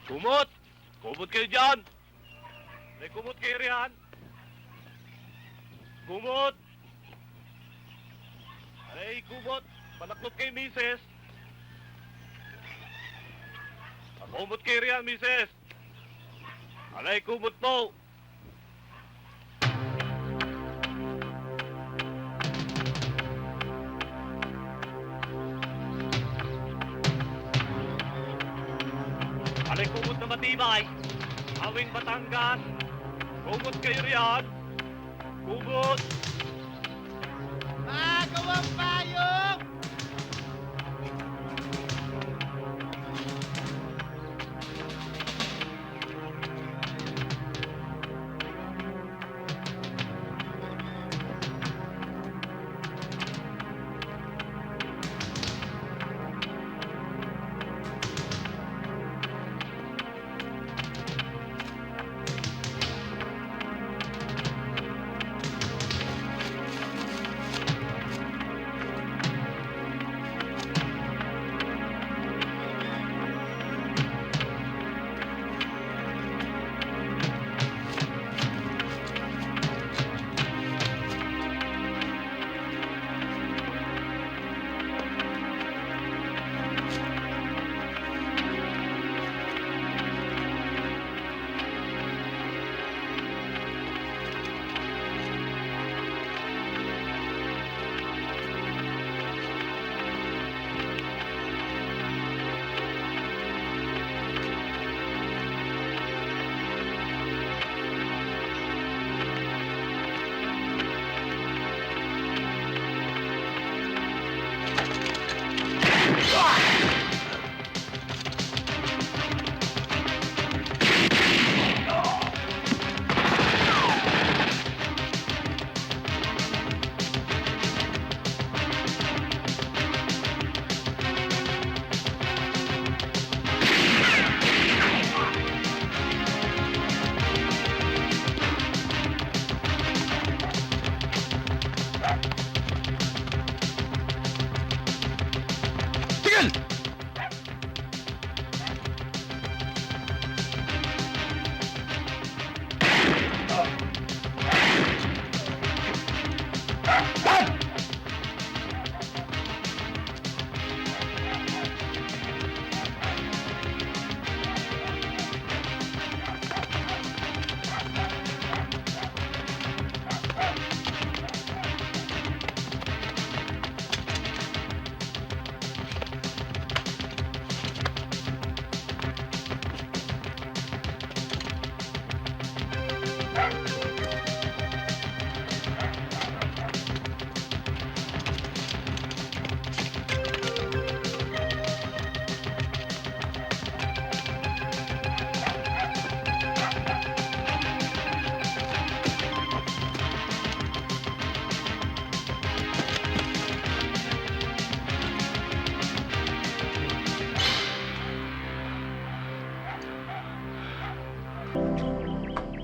Kumot! Kumot kayo dyan! May kumot kayo riyan! Kumot! Ay, kumot! Panaklot kay misis! Kumot kayo riyan, misis! Alay, kumot po! Alay, kumot na matibay! Awing Batangas! Kumot kayo riyan! Kumot! Magawang payong!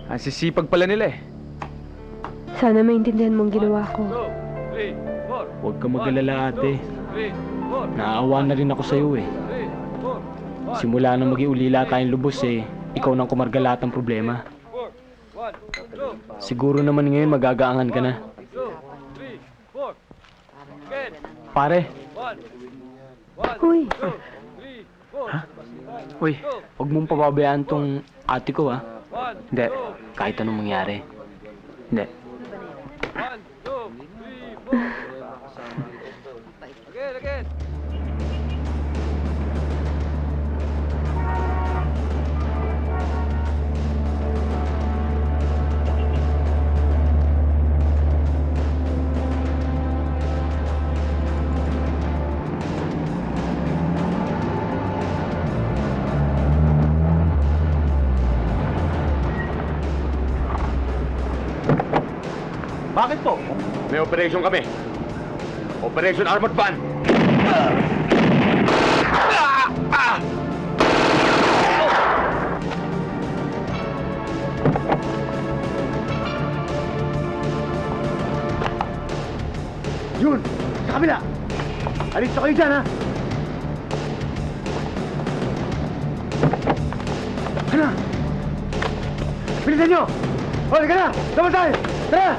Ang sisipag pala nila eh. Sana maintindihan mong ginawa ko. 2, 3, 4! Huwag ka mag-alala, ate. 3, 4! Naaawa na rin ako sa'yo eh. 3, 4! Simula nang mag-iulila tayong lubos eh, ikaw nang kumarga lahat ng problema. 1, 2, Siguro naman ngayon magagaangan ka na. 2, 3, 4! Again! Pare, 1, 1, Uy, 2, 3, 4! uy, huwag mong pababayaan tong ate ko ah. 1, Hindi, kahit anong mangyari. Hindi. 1, 2, 3, 4! Again! Bakit po? May operation kami. Operation Armored Van. Yun! Sa kabila! Alis kayo dyan, ha? na! Bilisan nyo! O, halika na! Sama tayo! Tara!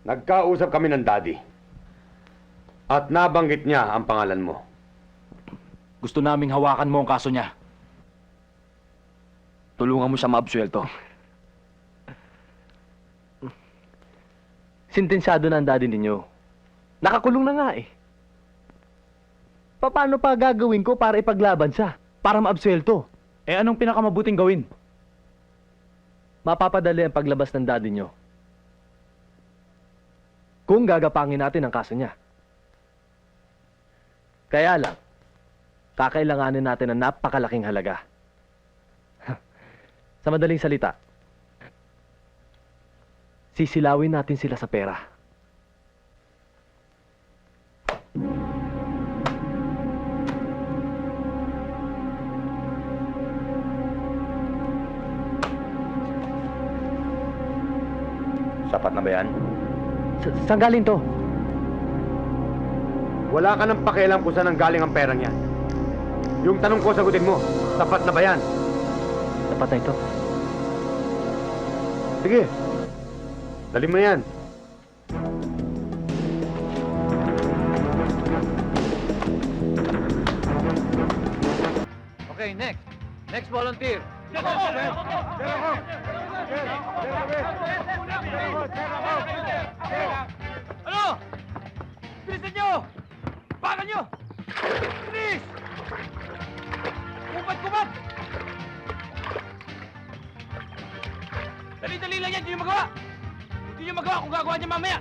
Nagkausap kami ng daddy. At nabanggit niya ang pangalan mo. Gusto naming hawakan mo ang kaso niya. Tulungan mo siya maabsuelto. Sintensyado na ang daddy ninyo. Nakakulong na nga eh. Paano pa gagawin ko para ipaglaban siya? Para maabsuelto? Eh anong pinakamabuting gawin? Mapapadali ang paglabas ng daddy nyo. Kung gagapangin natin ang kaso niya. Kaya lang, kakailanganin natin ng napakalaking halaga. Sa madaling salita, sisilawin natin sila sa pera. Sapat na ba yan? Saan galing to? Wala ka nang pakialam kung saan ang galing ang perang yan. Yung tanong ko, sagutin mo. Sapat na ba yan? Dapat na ito. Sige. Dali mo yan. Okay, next. Next volunteer. Ano? Bilisan nyo! Bakan nyo! Bilis! Kumat! Dali-dali lang yan, hindi nyo magawa! Hindi nyo magawa kung gagawa niya mamaya!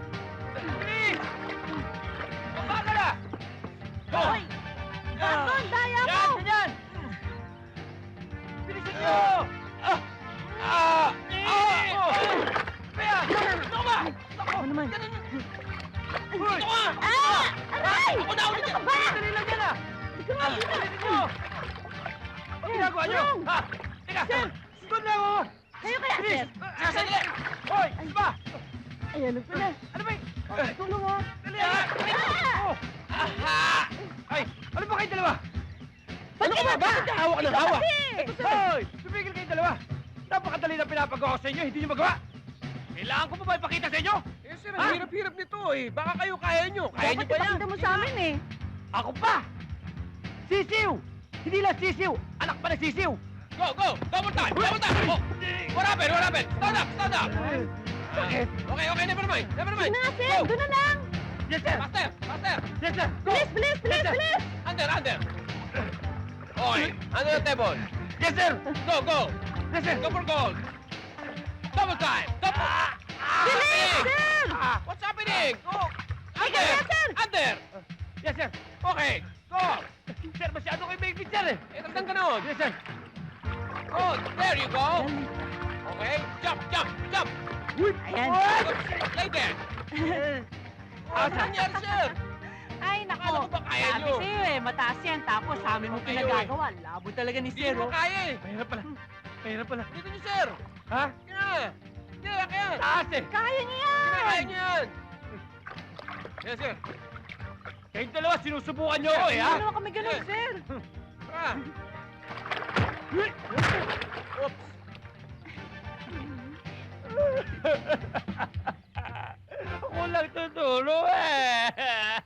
Bilis! Baka na! Hoy! Bakon, daya mo! Yan! Ganyan! Bilisan nyo! Kaya! Ito ba? Ano naman? Hoy! Ito ka! Aray! Ako na ulit! Ano ka ba? Dali lang yan ah! Ikaw nga dito! Bilisan nyo! Ang ginagawa nyo? Tulong! Ha? Teka! Doon lang oh! Kayo kaya, sir? Sandali! Hoy! Iba! Ay, ano pala? Ano ba? Tulong mo! Dali ah! Oh! Aha! Ay! Ano ba kayong dalawa? Ba't ka ba? Hawak ka ng hawak! Kasi! Hoy! Tumigil kayong dalawa! Napakadali na pinapagawa ko sa inyo, hindi nyo magawa! Kailangan ko pa ba ipakita sa inyo? Eh sir, ang hirap-hirap nito eh. Baka kayo kaya nyo. Kaya nyo Dapat ba yan? ipakita mo sa amin eh. Ako pa! Sisiw! Hindi lang sisiw! Anak pa ng sisiw! Go! Double time! Oh! What happened? Stand up! Okay, never mind! Sige na, sir! Doon na lang! Yes, sir! Master! Yes, sir! Go! Bilis! Under! Okay, under the table! Yes, sir! Go! Yes, sir! Go for gold! Double time! Bilis, sir! What's happening? Go! Sige na, sir! Under! Yes, sir! Okay! Go! Sir, masyado kayo may sir eh! Eh, tagdan ka noon! Yes, sir! Oh, there you go! Okay, jump! Ayan. Lay there! Ano nangyari, sir? Ay, Akala nako. ko ba kaya Sabi nyo? sa'yo eh, mataas yan. Tapos sa amin mo Okay, pinagagawa. Labo talaga ni Hindi Sir. mo oh. kaya eh! Mahirap pala! Dito niyo, sir! Ha? Kaya! Taas eh! Kaya niya Kaya yan! niyo yan! Yes, sir! Kayong dalawa, sinusubukan niyo ako eh, ha? Hindi naman kami ganun, Yes. Sir. Tara! Oops! Ako lang tutulong eh!